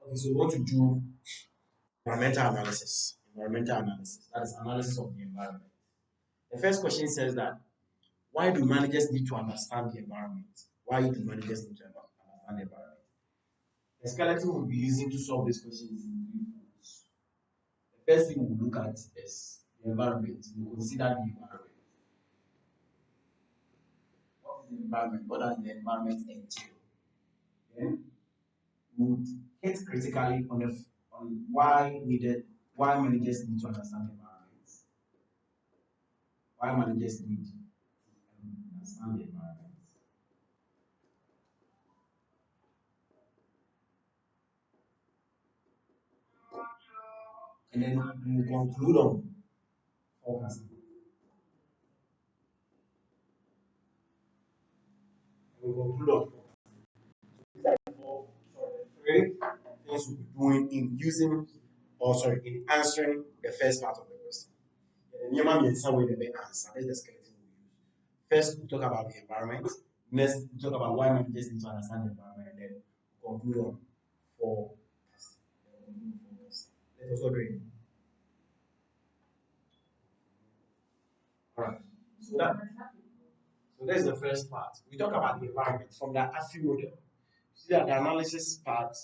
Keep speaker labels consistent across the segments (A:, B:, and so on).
A: Okay, so we want to do environmental analysis. Environmental analysis. That is analysis of the environment. The first question says that why do managers need to understand the environment? Why do managers need to understand the environment? The skeleton we'll be using to solve this question is in three folds. The first thing we'll look at is the environment. We'll consider the environment. What is the environment? What does the environment entail? Then we would hit critically on why managers need to understand the environment. Why managers need to understand the environment. And then we'll conclude on forecasting. We'll conclude on three things we'll be doing in using, or sorry, in answering the first part of the question. The Niyama Miyetsa way the answer. That's the skeleton we use. First, we talk about the environment. Next, we talk about why managers need to understand the environment, and then we conclude on forecasting. Let us all do it. All right. So that's the first part. We talk about the environment from the AFI model. See that the analysis part,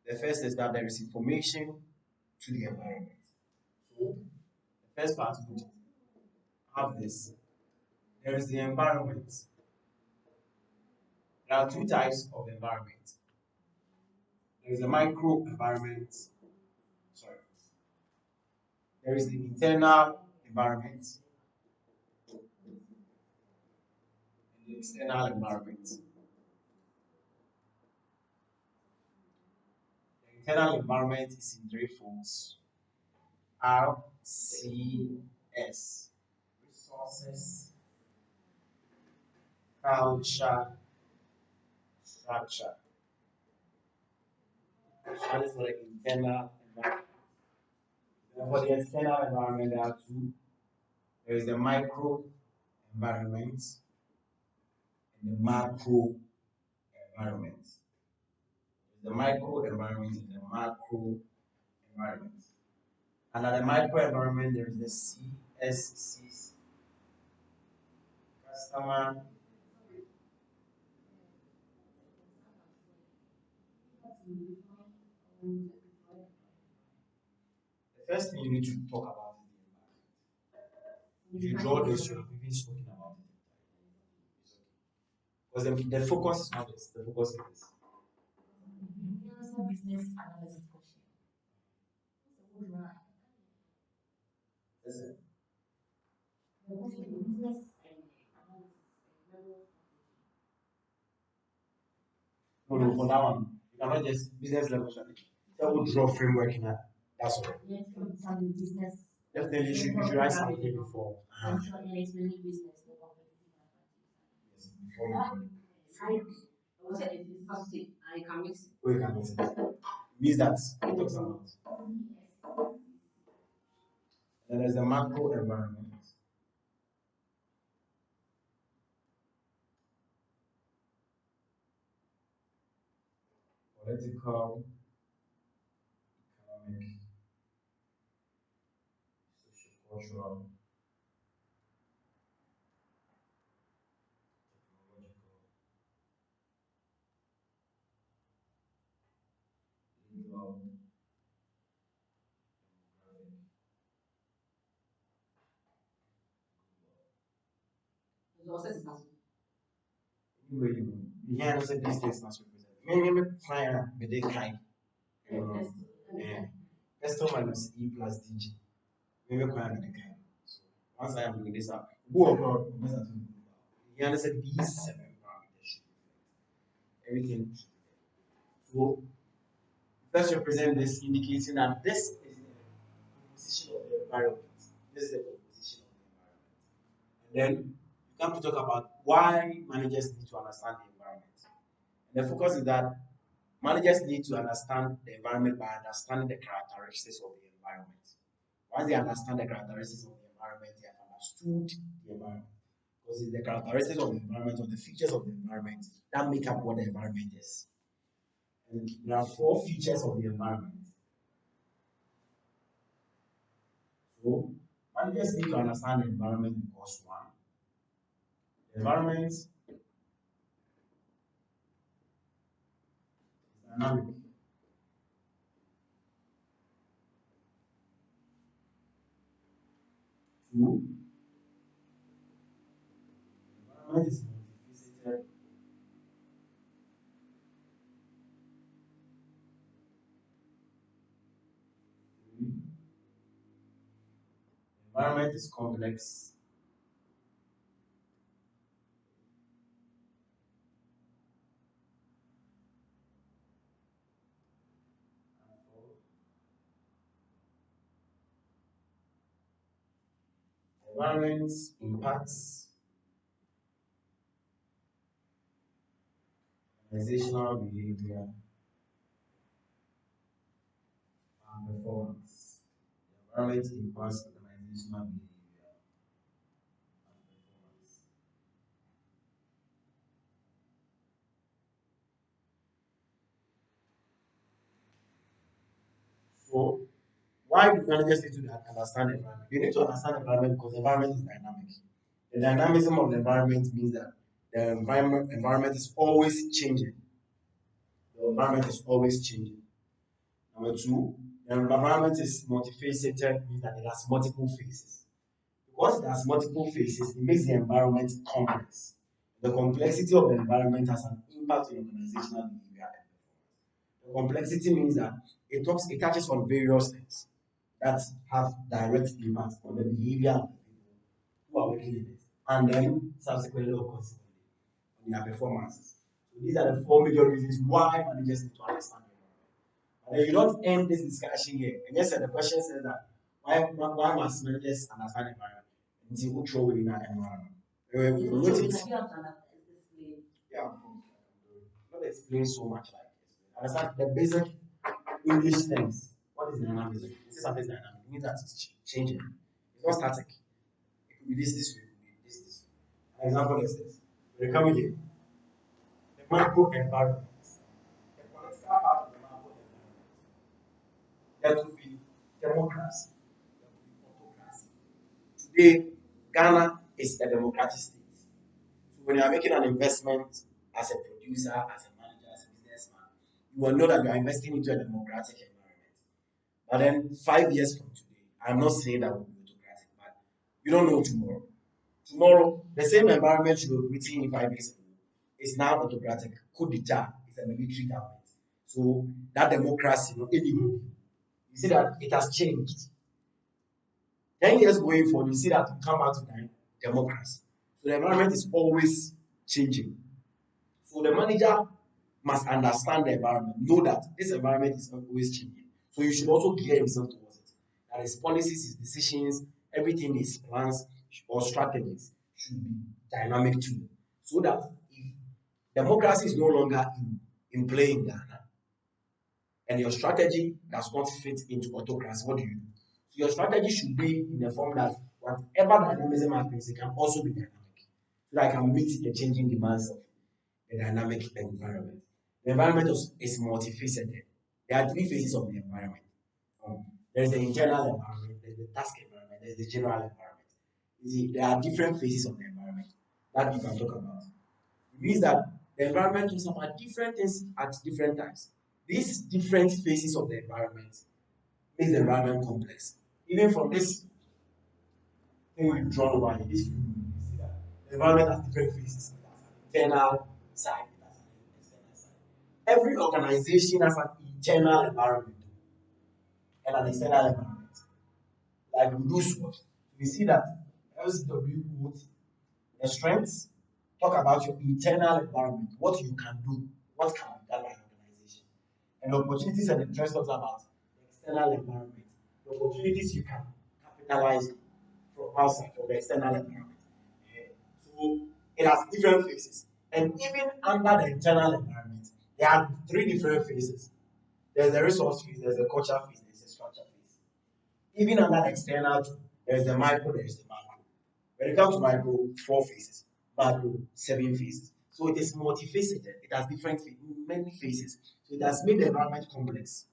A: the first is that there is information to the environment. So the first part would have this. There is the environment. There are two types of environment. There is a micro environment. Sorry. There is the internal environment and the external environment. The internal environment is in three folds. RCS, resources, culture, structure. That is for the internal environment. And for the external environment, there are two. There is the micro environment and the macro environment. The micro environment and the macro environment. And at the micro environment, there is the CSC, customer. The first thing you need to talk about is the environment. If you draw this, you have even spoken about it. Because the focus is not this, the focus is this. Business analysis question. Listen. Business no, no, for that one, you cannot just business level strategy. That would draw framework in that. That's all. Definitely, you should write something before. Yes, before you can mix it. Oh, you can mix it. Means that it talks about. Then there's the macro environment. Political, economic, social, technological, legal, demographic, anyway, you hear us say these things must represent. Maybe prior, but they kind. S minus E plus DG. Maybe prior, but they kind. So once I am doing this up, go abroad, you understand these seven parameters should reflect everything. So let's represent this indicating that this is the composition of the environment. This is the composition of the environment. And then you come to talk about why managers need to understand the environment. And the focus is that managers need to understand the environment by understanding the characteristics of the environment. Once they understand the characteristics of the environment, they have understood the environment. Because it's the characteristics of the environment or the features of the environment that make up what the environment is. And there are four features of the environment. So managers need to understand the environment because one, the environment is dynamic. Two, the environment is multifaceted. Three, the environment is complex. And four, the environment impacts organizational behavior and performance. The environment impacts organizational behavior and performance. So why do managers need to understand the environment? They need to understand the environment because the environment is dynamic. The dynamism of the environment means that the environment is always changing. The environment is always changing. Number two, the environment is multifaceted, means that it has multiple phases. Because it has multiple phases, it makes the environment complex. The complexity of the environment has an impact on organizational behavior. The complexity means that it touches on various things that have direct impact on the behavior of the people who are working in it, and then subsequently or consequently on their performances. So these are the four major reasons why managers need to understand the environment. But then you don't end this discussion here. And yes, the question says that why must managers understand the environment? Until we throw in that environment. We wrote it. Yeah, not explain so much like this. Understand the basic English things. What is dynamism? This is something dynamic. It means that it's changing. It's not static. It could be this way, it could be this way. An example is this. When you come here, the macro environment, the political part of the macro environment, there could be democracy, there could be autocracy. Today, Ghana is a democratic state. So when you are making an investment as a producer, as a manager, as a businessman, you will know that you are investing into a democratic environment. But then 5 years from today, I'm not saying that we'll be autocratic, but you don't know tomorrow. Tomorrow, the same environment you were waiting in 5 years ago is now autocratic. Coup d'etat is a military government. So that democracy, anyway, you see that it has changed. 10 years going forward, you see that we come back to democracy. So the environment is always changing. So the manager must understand the environment, know that this environment is always changing. So you should also gear himself towards it. That his policies, his decisions, everything, his plans or strategies should be dynamic too. So that if democracy is no longer in play in Ghana and your strategy does not fit into autocracy, what do you do? So your strategy should be in the form that whatever dynamism happens, it can also be dynamic. So that I can meet the changing demands of the dynamic environment. The environment is multifaceted. There are three phases of the environment. There's the internal environment, there's the task environment, there's the general environment. You see, there are different phases of the environment that you can talk about. It means that the environment talks about different things at different times. These different phases of the environment makes the environment complex. Even from this thing we've drawn over here, this view, you see that the environment has different phases. It has an internal side, it has an external side. Every organization has an internal environment and an external environment. Like we do SWOT, we see that LCW would the strengths talk about your internal environment, what you can do, what can be done by an organization. And the opportunities and the threats talks about the external environment, the opportunities you can capitalize from outside from the external environment. So it has different phases. And even under the internal environment, there are three different phases. There's the resource phase, there's the culture phase, there's the structure phase. Even under the external, there's the micro, there's the macro. When it comes to micro, four phases, macro, seven phases. So it is multifaceted. It has different many phases. So it has made the environment complex.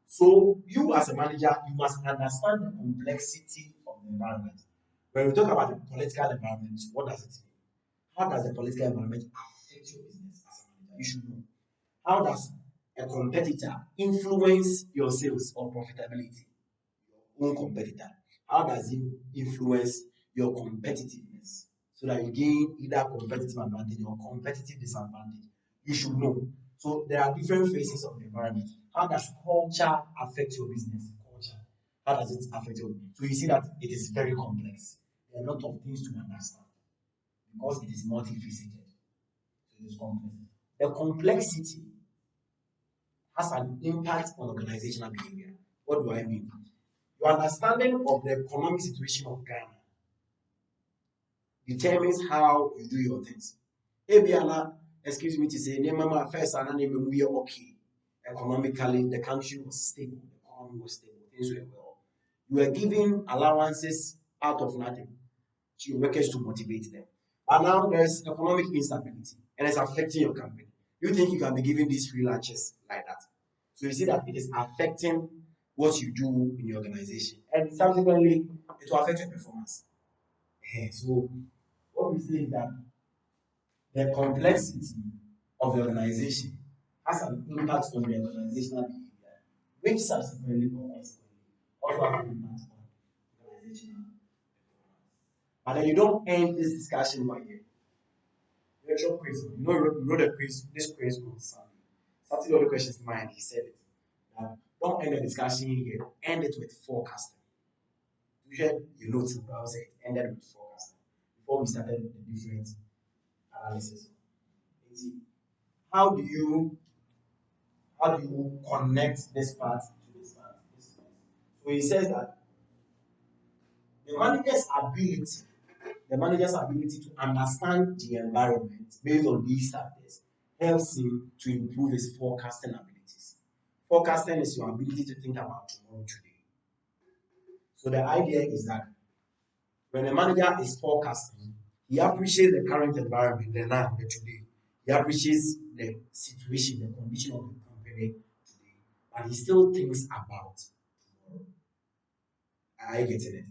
A: So you as a manager, you must understand the complexity of the environment. When we talk about the political environment, what does it mean? How does the political environment affect your business as a manager? You should know. How does a competitor influence your sales or profitability? Your own competitor. How does it influence your competitiveness? So that you gain either competitive advantage or competitive disadvantage. You should know. So there are different phases of the environment. How does culture affect your business? Culture. How does it affect your business? So you see that it is very complex. There are a lot of things to understand because it is multifaceted. So it is complex. The complexity has an impact on organizational behavior. What do I mean? Your understanding of the economic situation of Ghana determines how you do your things. Ebiana, excuse me to say, Nemama first and name we are okay. Economically, the country was stable, the economy was stable, things were well. You were giving allowances out of nothing to your workers to motivate them. But now there's economic instability and it's affecting your company. You think you can be giving these free lunches like that? So you see that it is affecting what you do in your organization, and subsequently, it will affect your performance. So what we say is that the complexity of the organization has an impact on the organizational behavior, which subsequently or consequently also has an impact on organizational performance. But then you don't end this discussion by here. Lecture quiz. You wrote a quiz, this quiz on Sunday. Saturday, all the questions in mind, he said it. Don't end the discussion here, end it with forecasting. You notice, I was saying, it ended with forecasting before we started the different analysis. How do you connect this part to this part? This part? So he says that the manager's ability, the manager's ability to understand the environment based on these factors helps him to improve his forecasting abilities. Forecasting is your ability to think about tomorrow today. So the idea is that when a manager is forecasting, he appreciates the current environment, the now, the today. He appreciates the situation, the condition of the company today, but he still thinks about tomorrow. Are you getting it?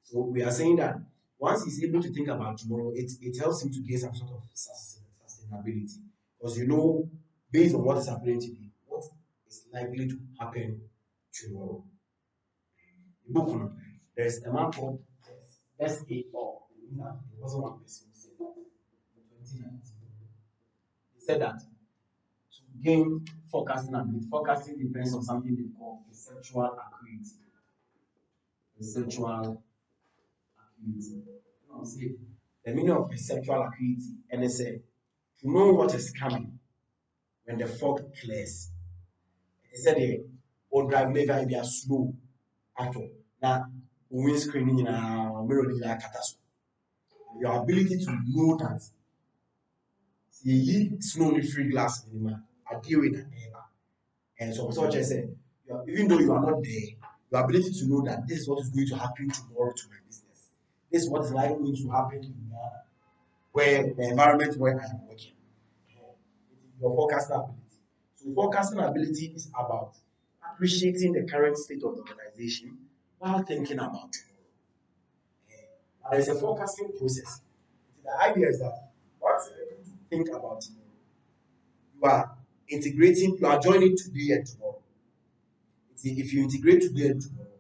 A: So we are saying that once he's able to think about tomorrow, it helps him to gain some sort of sustainability. Because you know, based on what is happening today, what is likely to happen tomorrow. The book, there's a man called SAO. It wasn't one person who said that in 2019. He said that to gain forecasting ability, forecasting depends on something they call perceptual acuity. Perceptual acuity. No, see, the meaning of perceptual acuity, and they say to know what is coming when the fog clears. They said they will drive never be as slow at all. Now, windscreen in a mirror, like your ability to know that you snow free glass in the man, I deal with that ever. And so such I said, even though you are not there, your ability to know that this is what is going to happen tomorrow to my business. This is what is likely going to happen in Ghana, where the environment where I am working. Your forecasting ability. So forecasting ability is about appreciating the current state of the organization while thinking about tomorrow. There is a forecasting process. The idea is that once you're able to think about tomorrow, you are integrating, you are joining today and tomorrow. If you integrate today and tomorrow,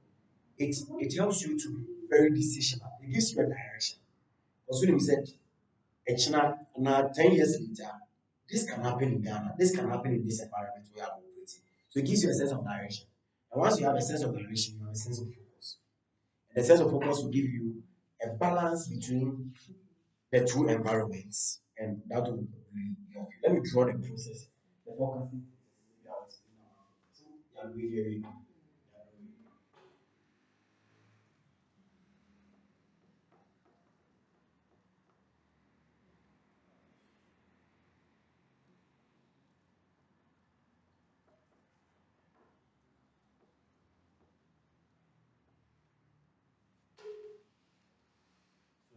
A: it helps you to be very decisional. It gives you a direction. Because when you said, now 10 years later, this can happen in Ghana, this can happen in this environment we are operating. So it gives you a sense of direction. And once you have a sense of direction, you have a sense of focus. And the sense of focus will give you a balance between the two environments, and that will really help you. Let me draw the process. The focusing. So, yeah, really.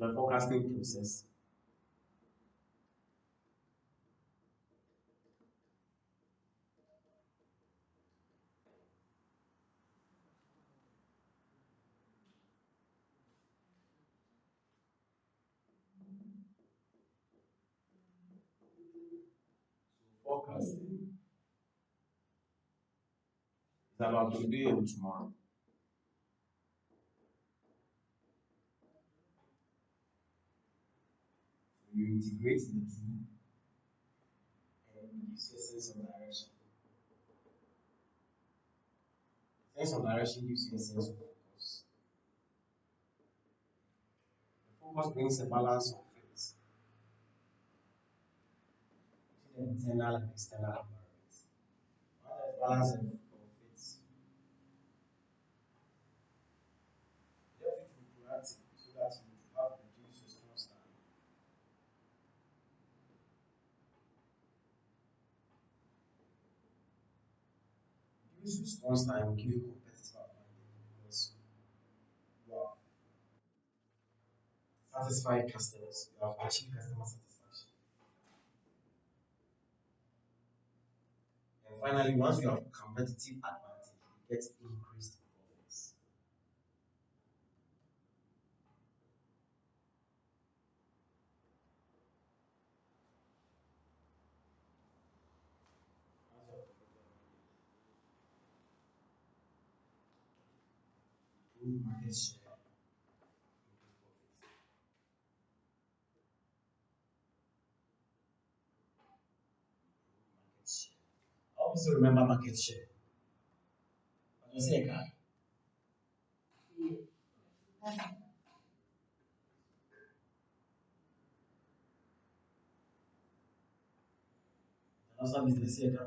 A: So the forecasting process. Forecasting is about today and tomorrow. You integrate the two and it gives you a sense of direction. Sense of direction gives you a sense of focus. The focus brings a balance of things between the internal and external environment. When there is balance of things, it helps you to be proactive so that you have reduced response time. Reduced response time will give you competitive advantage because you have satisfied customers, you have achieved customer satisfaction. And finally, once you have competitive advantage, you get increased profits. Once you have competitive advantage, improve market share, improve profits. Market share. I also remember market share. What was it, guy? And also business here, guy.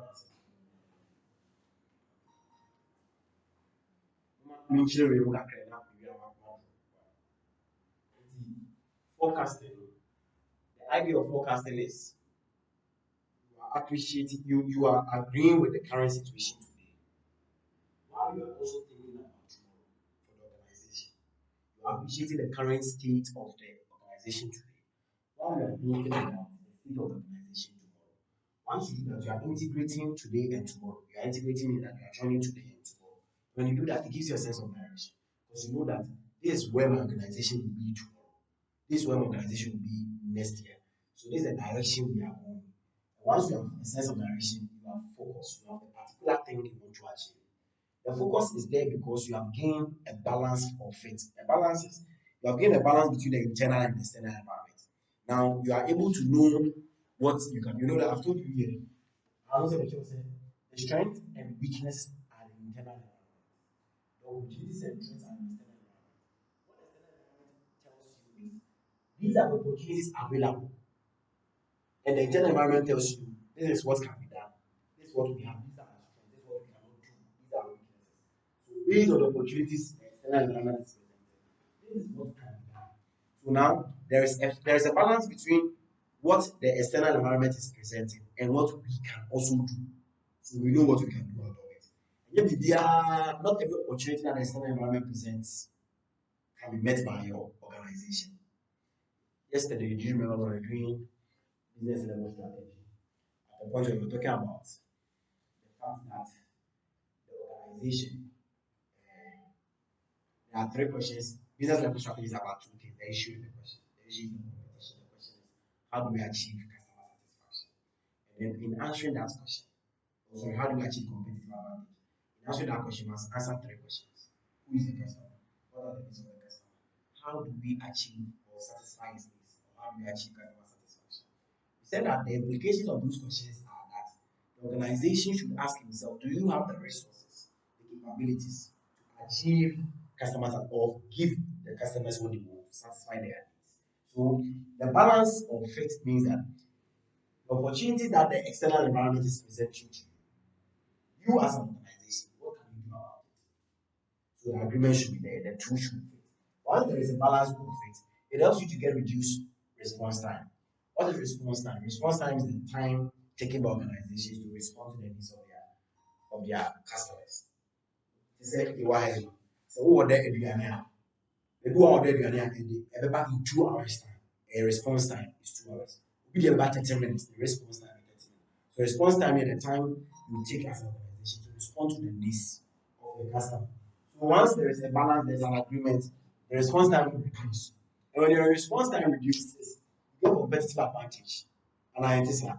A: Mention we look at that we are forecasting. The idea of forecasting is you are appreciating you are agreeing with the current situation today. While you are also thinking about tomorrow for the organization. You are appreciating the current state of the organization today. While you are thinking about the state of the organization tomorrow. Once you do that, you are integrating today and tomorrow. You are integrating means that you are joining today and tomorrow. When you do that, it gives you a sense of direction. Because you know that this is where my organization will be tomorrow. This is where my organization will be next year. So this is the direction we are going. And once you have a sense of direction, you have focus, you have a particular thing you want to achieve. The focus is there because you have gained a balance of it. A balance is you have gained a balance between the internal and external environment. Now you are able to know what you can. You know that I've told you here. I also say the strength and weakness are the internal environment. The opportunities and threats are the external environment. What the external environment tells you is these are the opportunities available, and the internal environment tells you this is what can be done, this is what we have, these are our strengths, this is what we cannot do, these are our weaknesses. So based on the opportunities the external environment is presenting, this is what can be done. So now there is a balance between what the external environment is presenting and what we can also do. So we know what we can do out of it. And yet, not every opportunity that the external environment presents can be met by your organization. Yesterday, do you remember when we were doing business level strategy? At the point where we were talking about the fact that the organization, there are three questions. Business level strategy is about two things: the issue and the question. The issue is the competition. The question is how do we achieve customer satisfaction? And then in answering that question, also how do we achieve competitive advantage? In answering that question, we must answer three questions: who is the customer? What are the needs of the customer? How do we achieve or satisfy his needs? Or how do we achieve customer satisfaction? He said that the implications of those questions are that the organization should ask himself, do you have the resources, the capabilities to achieve customers or give the customers what they want to satisfy their needs? So the balance of it means that the opportunity that the external environment is presenting to you as an organization, what can you do about it? So the agreement should be there, the two should fit. Once there is a balance of it, it helps you to get reduced response time. What is response time? Response time is the time taken by organizations to respond to the needs of their customers. They say, why? So, what they do, they do all they do, and back in 2 hours time. A response time is 2 hours. We get about 30 minutes. The response time is 30 minutes. So, response time is the time you take as an organization to respond to the needs of the customer. So, once there is a balance, there's an agreement, the response time will reduce. And when your response time reduces, you get competitive advantage. And I anticipate.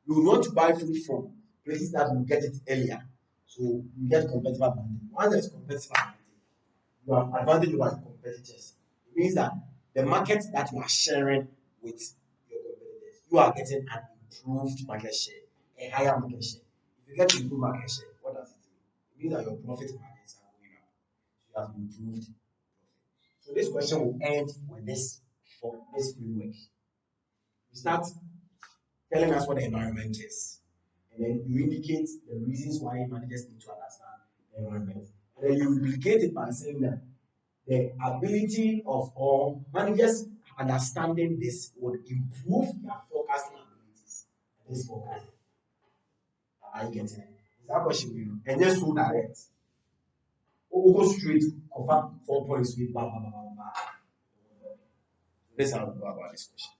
A: You would want to buy food from places that will get it earlier. So you get competitive advantage. Once there's competitive advantage, you have advantage over your competitors. It means that the market that you are sharing with your competitors, you are getting an improved market share, a higher market share. If you get improved market share, what does it mean? It means that your profit margins are going up. So you have improved profit. So this question will end with this for this framework. You start telling us what the environment is, and then you indicate the reasons why managers need to understand the environment. And then you implicate it by saying that the ability of all managers understanding this would improve their forecasting abilities. This forecast. Are you getting it? Is that question you? And just so direct. We'll go straight, confirm 4 points with blah blah blah blah blah. This is how we go about this question.